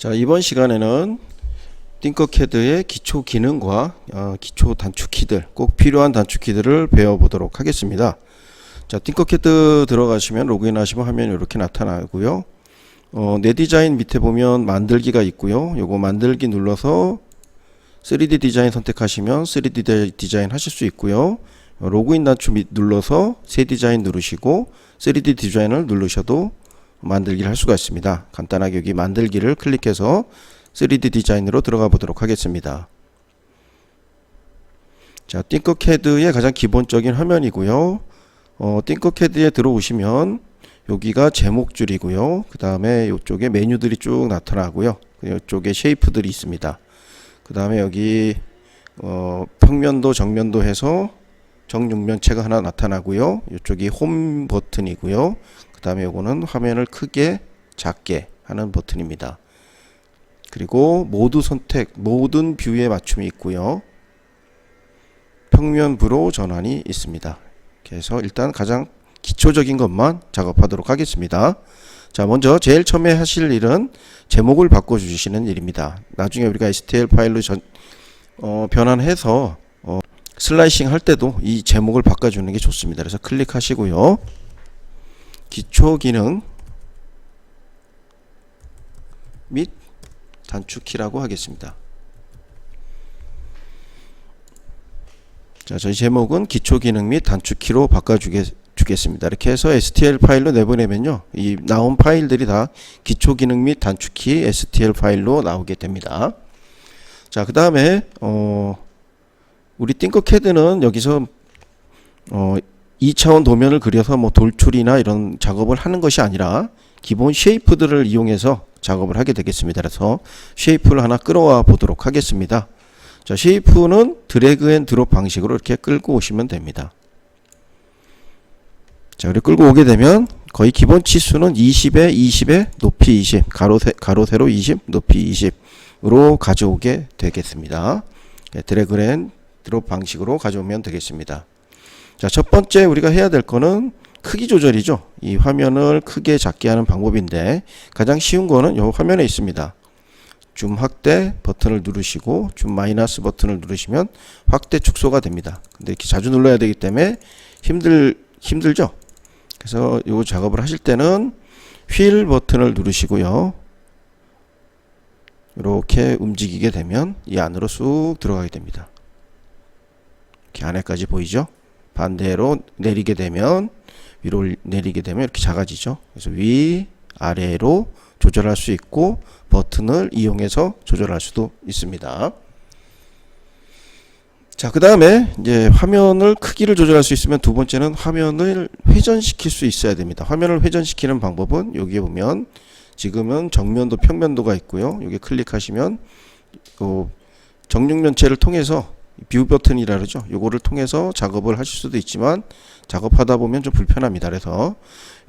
자, 이번 시간에는 띵커캐드의 기초 기능과 기초 단축키들, 꼭 필요한 단축키들을 배워보도록 하겠습니다. 자, 띵커캐드 들어가시면 로그인 하시면 화면이 이렇게 나타나고요. 내 디자인 밑에 보면 만들기가 있고요. 요거 만들기 눌러서 3D 디자인 선택하시면 3D 디자인 하실 수 있고요. 로그인 단추 눌러서 새 디자인 누르시고 3D 디자인을 누르셔도 만들기를 할 수가 있습니다. 간단하게 여기 만들기를 클릭해서 3D 디자인으로 들어가 보도록 하겠습니다. 자, 띵커캐드의 가장 기본적인 화면이고요. 띵커캐드에 들어오시면 여기가 제목줄이고요. 그 다음에 이쪽에 메뉴들이 쭉 나타나고요. 이쪽에 쉐이프들이 있습니다. 그 다음에 여기 평면도 정면도 해서 정육면체가 하나 나타나고요. 이쪽이 홈 버튼이고요. 그 다음에 요거는 화면을 크게 작게 하는 버튼입니다. 그리고 모두 선택, 모든 뷰에 맞춤이 있고요. 평면부로 전환이 있습니다. 그래서 일단 가장 기초적인 것만 작업하도록 하겠습니다. 자, 먼저 제일 처음에 하실 일은 제목을 바꿔주시는 일입니다. 나중에 우리가 STL 파일로 변환해서 슬라이싱 할 때도 이 제목을 바꿔주는 게 좋습니다. 그래서 클릭하시고요. 기초 기능 및 단축키라고 하겠습니다. 자, 저희 제목은 기초 기능 및 단축키로 바꿔주겠습니다. 이렇게 해서 STL 파일로 내보내면요, 이 나온 파일들이 다 기초 기능 및 단축키 STL 파일로 나오게 됩니다. 자, 그 다음에 우리 띵커캐드는 여기서 2차원 도면을 그려서 뭐 돌출이나 이런 작업을 하는 것이 아니라 기본 쉐이프들을 이용해서 작업을 하게 되겠습니다. 그래서 쉐이프를 하나 끌어와 보도록 하겠습니다. 자, 쉐이프는 드래그 앤 드롭 방식으로 이렇게 끌고 오시면 됩니다. 자, 이렇게 끌고 오게 되면 거의 기본 치수는 20에 20에 높이 20, 가로 세로 20, 높이 20으로 가져오게 되겠습니다. 드래그 앤 드롭 방식으로 가져오면 되겠습니다. 자, 첫 번째 우리가 해야 될 거는 크기 조절이죠. 이 화면을 크게 작게 하는 방법인데 가장 쉬운 거는 이 화면에 있습니다. 줌 확대 버튼을 누르시고 줌 마이너스 버튼을 누르시면 확대 축소가 됩니다. 근데 이렇게 자주 눌러야 되기 때문에 힘들죠. 그래서 이 작업을 하실 때는 휠 버튼을 누르시고요. 이렇게 움직이게 되면 이 안으로 쑥 들어가게 됩니다. 이렇게 안에까지 보이죠? 반대로 내리게 되면, 위로 내리게 되면 이렇게 작아지죠. 그래서 위, 아래로 조절할 수 있고 버튼을 이용해서 조절할 수도 있습니다. 자, 그 다음에 이제 화면을 크기를 조절할 수 있으면 두 번째는 화면을 회전시킬 수 있어야 됩니다. 화면을 회전시키는 방법은 여기에 보면 지금은 정면도 평면도가 있고요. 여기 클릭하시면 정육면체를 통해서 뷰 버튼이라 그러죠. 요거를 통해서 작업을 하실 수도 있지만 작업하다 보면 좀 불편합니다. 그래서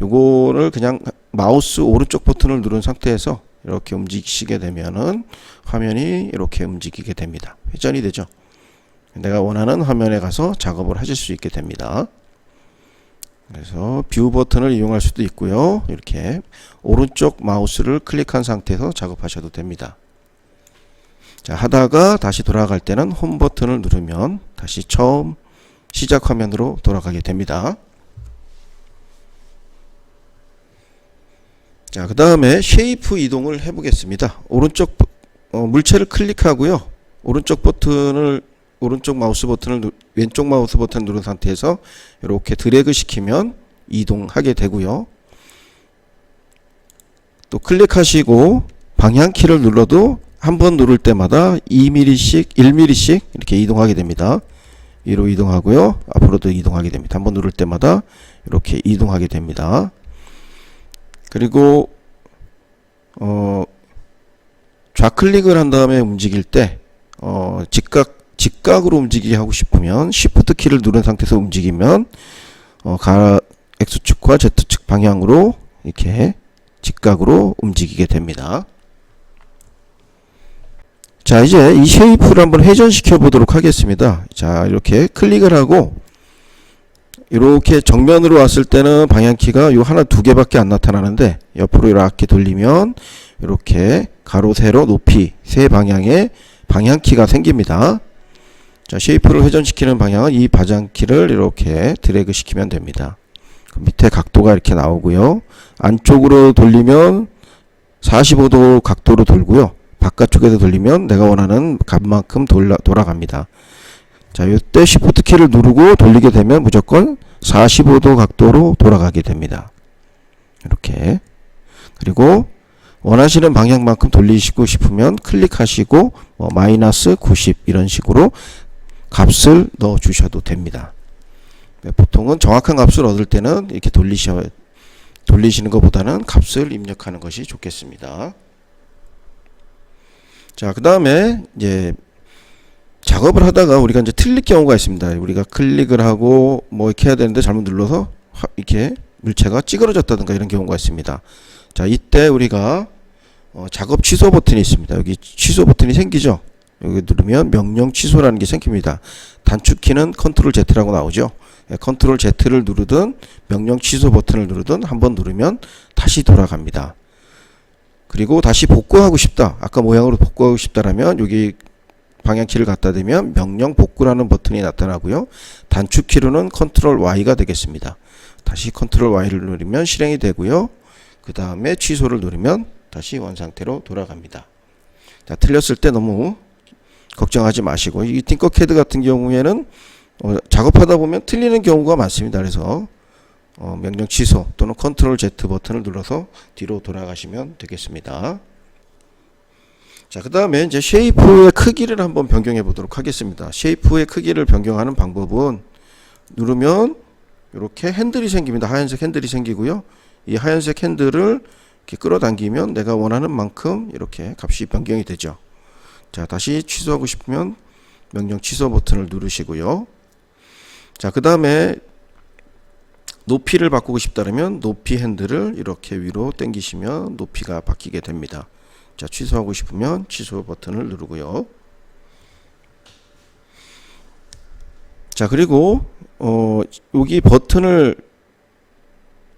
요거를 그냥 마우스 오른쪽 버튼을 누른 상태에서 이렇게 움직이시게 되면은 화면이 이렇게 움직이게 됩니다. 회전이 되죠. 내가 원하는 화면에 가서 작업을 하실 수 있게 됩니다. 그래서 뷰 버튼을 이용할 수도 있고요. 이렇게 오른쪽 마우스를 클릭한 상태에서 작업하셔도 됩니다. 자, 하다가 다시 돌아갈 때는 홈 버튼을 누르면 다시 처음 시작 화면으로 돌아가게 됩니다. 자, 그 다음에 쉐이프 이동을 해 보겠습니다. 오른쪽 물체를 클릭하고요. 오른쪽 마우스 버튼을 왼쪽 마우스 버튼을 누른 상태에서 이렇게 드래그 시키면 이동하게 되고요. 또 클릭하시고 방향키를 눌러도 한 번 누를 때마다 2mm씩, 1mm씩 이렇게 이동하게 됩니다. 위로 이동하고요. 앞으로도 이동하게 됩니다. 한 번 누를 때마다 이렇게 이동하게 됩니다. 그리고 좌클릭을 한 다음에 움직일 때 직각으로 움직이게 하고 싶으면 Shift 키를 누른 상태에서 움직이면 X축과 Z축 방향으로 이렇게 직각으로 움직이게 됩니다. 자, 이제 이 쉐이프를 한번 회전시켜 보도록 하겠습니다. 자, 이렇게 클릭을 하고 이렇게 정면으로 왔을 때는 방향키가 요 하나 두 개밖에 안 나타나는데 옆으로 이렇게 돌리면 이렇게 가로 세로 높이 세 방향의 방향키가 생깁니다. 자, 쉐이프를 회전시키는 방향은 이 방향키를 이렇게 드래그 시키면 됩니다. 밑에 각도가 이렇게 나오고요. 안쪽으로 돌리면 45도 각도로 돌고요. 바깥쪽에서 돌리면 내가 원하는 값만큼 돌아갑니다. 자, 이때 Shift 키를 누르고 돌리게 되면 무조건 45도 각도로 돌아가게 됩니다. 이렇게. 그리고 원하시는 방향만큼 돌리시고 싶으면 클릭하시고 마이너스 90 이런 식으로 값을 넣어 주셔도 됩니다. 보통은 정확한 값을 얻을 때는 이렇게 돌리시는 것보다는 값을 입력하는 것이 좋겠습니다. 자, 그 다음에 이제 작업을 하다가 우리가 이제 틀릴 경우가 있습니다. 우리가 클릭을 하고 뭐 이렇게 해야 되는데 잘못 눌러서 이렇게 물체가 찌그러졌다든가 이런 경우가 있습니다. 자, 이때 우리가 작업 취소 버튼이 있습니다. 여기 취소 버튼이 생기죠. 여기 누르면 명령 취소라는 게 생깁니다. 단축키는 컨트롤 Z라고 나오죠. 컨트롤 Z를 누르든 명령 취소 버튼을 누르든 한번 누르면 다시 돌아갑니다. 그리고 다시 복구하고 싶다. 아까 모양으로 복구하고 싶다라면 여기 방향키를 갖다 대면 명령 복구라는 버튼이 나타나고요. 단축키로는 컨트롤 Y가 되겠습니다. 다시 컨트롤 Y를 누르면 실행이 되고요. 그 다음에 취소를 누르면 다시 원상태로 돌아갑니다. 자, 틀렸을 때 너무 걱정하지 마시고, 이 팅커캐드 같은 경우에는 작업하다 보면 틀리는 경우가 많습니다. 그래서 명령 취소 또는 컨트롤 Z 버튼을 눌러서 뒤로 돌아가시면 되겠습니다. 자, 그 다음에 이제 쉐이프의 크기를 한번 변경해 보도록 하겠습니다. 쉐이프의 크기를 변경하는 방법은 누르면 이렇게 핸들이 생깁니다. 하얀색 핸들이 생기고요. 이 하얀색 핸들을 이렇게 끌어당기면 내가 원하는 만큼 이렇게 값이 변경이 되죠. 자, 다시 취소하고 싶으면 명령 취소 버튼을 누르시고요. 자, 그 다음에 높이를 바꾸고 싶다면 높이 핸들을 이렇게 위로 당기시면 높이가 바뀌게 됩니다. 자, 취소하고 싶으면 취소 버튼을 누르고요. 자, 그리고 여기 버튼을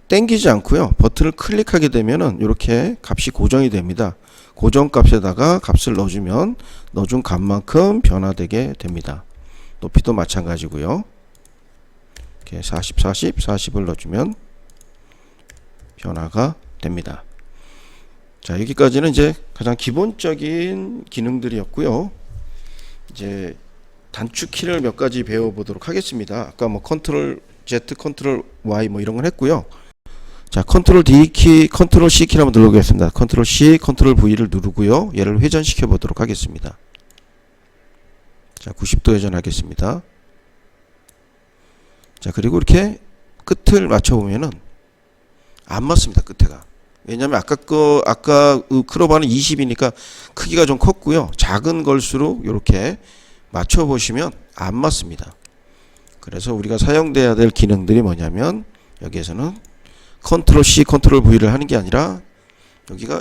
당기지 않고요. 버튼을 클릭하게 되면은 이렇게 값이 고정이 됩니다. 고정 값에다가 값을 넣어주면 넣어준 값만큼 변화되게 됩니다. 높이도 마찬가지고요. 이렇게 40, 40, 40을 넣어주면 변화가 됩니다. 자, 여기까지는 이제 가장 기본적인 기능들이었고요. 이제 단축키를 몇 가지 배워보도록 하겠습니다. 아까 뭐 컨트롤 Z, 컨트롤 Y 뭐 이런 걸 했고요. 자, 컨트롤 D 키, 컨트롤 C 키를 한번 누르겠습니다. 컨트롤 C, 컨트롤 V를 누르고요. 얘를 회전시켜 보도록 하겠습니다. 자, 90도 회전하겠습니다. 자, 그리고 이렇게 끝을 맞춰보면은 안 맞습니다. 끝에가. 왜냐면 아까 크로바는 20이니까 크기가 좀 컸고요. 작은 걸수록 이렇게 맞춰보시면 안 맞습니다. 그래서 우리가 사용돼야 될 기능들이 뭐냐면 여기에서는 컨트롤 C, 컨트롤 V를 하는 게 아니라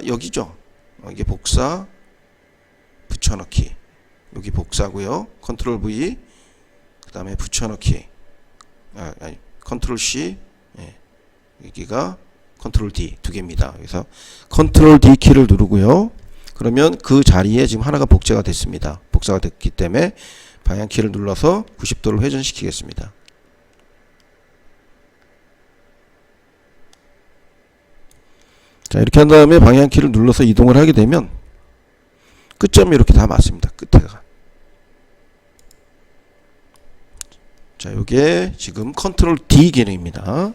여기죠. 이게 복사, 붙여넣기. 여기 복사고요. 컨트롤 V, 그 다음에 붙여넣기. 컨트롤 C, 여기가 컨트롤 D 두 개입니다. 그래서 컨트롤 D 키를 누르고요. 그러면 그 자리에 지금 하나가 복제가 됐습니다. 복사가 됐기 때문에 방향키를 눌러서 90도를 회전시키겠습니다. 자, 이렇게 한 다음에 방향키를 눌러서 이동을 하게 되면 끝점이 이렇게 다 맞습니다. 끝에가. 자, 요게 지금 컨트롤 D 기능입니다.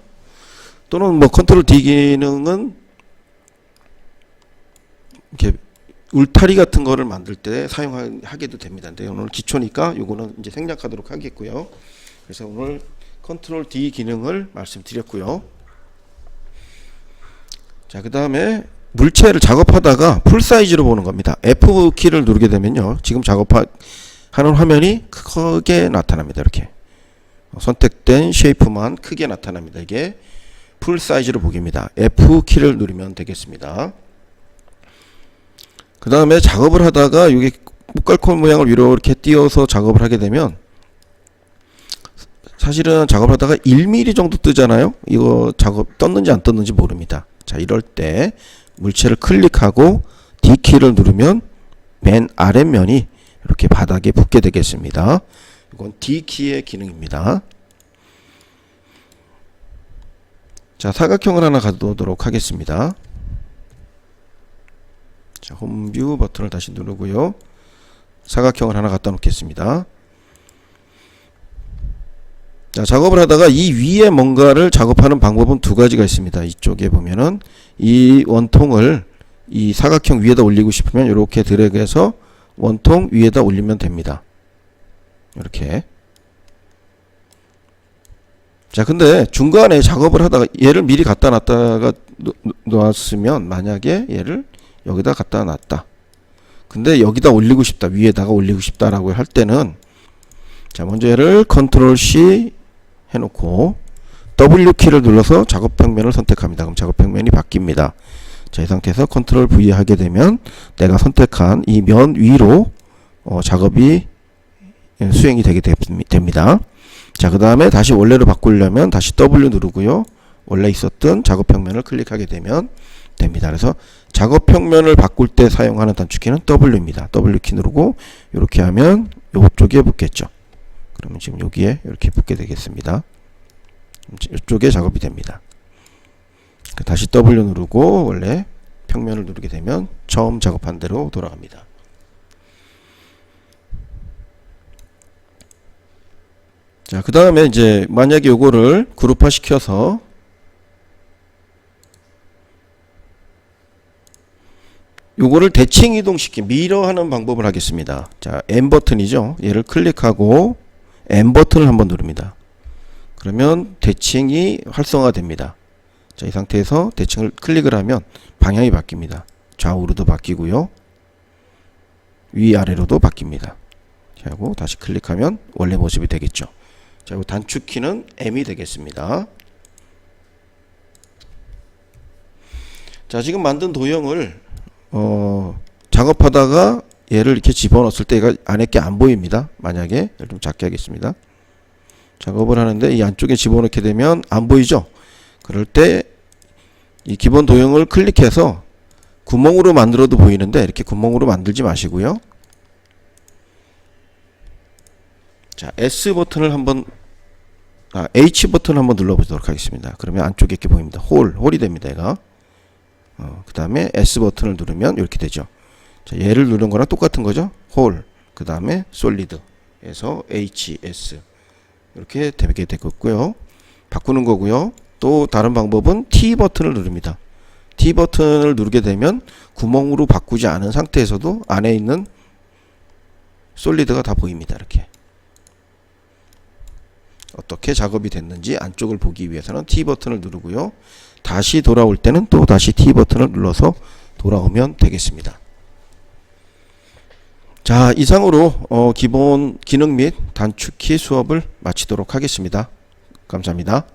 또는 뭐 컨트롤 D 기능은 이렇게 울타리 같은 거를 만들 때 사용하게도 됩니다. 근데 오늘 기초니까 요거는 이제 생략하도록 하겠고요. 그래서 오늘 컨트롤 D 기능을 말씀드렸고요. 자, 그 다음에 물체를 작업하다가 풀 사이즈로 보는 겁니다. F키를 누르게 되면요. 지금 작업하는 화면이 크게 나타납니다. 이렇게. 선택된 쉐이프만 크게 나타납니다. 이게 풀 사이즈로 보기입니다. F키를 누르면 되겠습니다. 그 다음에 작업을 하다가 여기 목갈콘 모양을 위로 이렇게 띄워서 작업을 하게 되면 사실은 작업을 하다가 1mm 정도 뜨잖아요. 이거 작업 떴는지 안 떴는지 모릅니다. 자, 이럴 때 물체를 클릭하고 D키를 누르면 맨 아랫면이 이렇게 바닥에 붙게 되겠습니다. 이건 D키의 기능입니다. 자, 사각형을 하나 가도록 하겠습니다. 자, 홈뷰 버튼을 다시 누르고요. 사각형을 하나 갖다 놓겠습니다. 자, 작업을 하다가 이 위에 뭔가를 작업하는 방법은 두 가지가 있습니다. 이쪽에 보면은 이 원통을 이 사각형 위에다 올리고 싶으면 이렇게 드래그해서 원통 위에다 올리면 됩니다. 이렇게. 자, 근데 중간에 작업을 하다가 얘를 미리 갖다 놨다가 놓았으면 만약에 얘를 여기다 갖다 놨다. 근데 여기다 올리고 싶다. 위에다가 올리고 싶다라고 할 때는 자, 먼저 얘를 컨트롤 C 해놓고 W키를 눌러서 작업 평면을 선택합니다. 그럼 작업 평면이 바뀝니다. 자, 이 상태에서 컨트롤 V 하게 되면 내가 선택한 이 면 위로 작업이 수행이 되게 됩니다. 자, 그 다음에 다시 원래로 바꾸려면 다시 W 누르고요. 원래 있었던 작업 평면을 클릭하게 되면 됩니다. 그래서 작업 평면을 바꿀 때 사용하는 단축키는 W입니다. W키 누르고 이렇게 하면 이쪽에 붙겠죠. 그러면 지금 여기에 이렇게 붙게 되겠습니다. 이쪽에 작업이 됩니다. 다시 W 누르고 원래 평면을 누르게 되면 처음 작업한 대로 돌아갑니다. 자, 그 다음에 이제 만약에 요거를 그룹화 시켜서 요거를 대칭 이동시키 미러하는 방법을 하겠습니다. 자, M 버튼이죠. 얘를 클릭하고 M 버튼을 한번 누릅니다. 그러면 대칭이 활성화됩니다. 자, 이 상태에서 대칭을 클릭을 하면 방향이 바뀝니다. 좌우로도 바뀌고요. 위아래로도 바뀝니다. 하고 다시 클릭하면 원래 모습이 되겠죠. 자, 이 단축키는 M이 되겠습니다. 자, 지금 만든 도형을 작업하다가 얘를 이렇게 집어넣었을 때 얘가 안에 게 안 보입니다. 만약에 얘를 좀 작게 하겠습니다. 작업을 하는데 이 안쪽에 집어넣게 되면 안 보이죠. 그럴 때 이 기본 도형을 클릭해서 구멍으로 만들어도 보이는데 이렇게 구멍으로 만들지 마시고요. 자, S 버튼을 한번 H 버튼을 한번 눌러보도록 하겠습니다. 그러면 안쪽에 이렇게 보입니다. 홀이 됩니다. 얘가. 그 다음에 S 버튼을 누르면 이렇게 되죠. 자, 얘를 누른 거랑 똑같은 거죠. 홀, 그 다음에 솔리드에서 H, S 이렇게 되게 되겠고요. 바꾸는 거고요. 또 다른 방법은 T 버튼을 누릅니다. T 버튼을 누르게 되면 구멍으로 바꾸지 않은 상태에서도 안에 있는 솔리드가 다 보입니다. 이렇게. 어떻게 작업이 됐는지 안쪽을 보기 위해서는 T 버튼을 누르고요. 다시 돌아올 때는 또 다시 T 버튼을 눌러서 돌아오면 되겠습니다. 자, 이상으로 기본 기능 및 단축키 수업을 마치도록 하겠습니다. 감사합니다.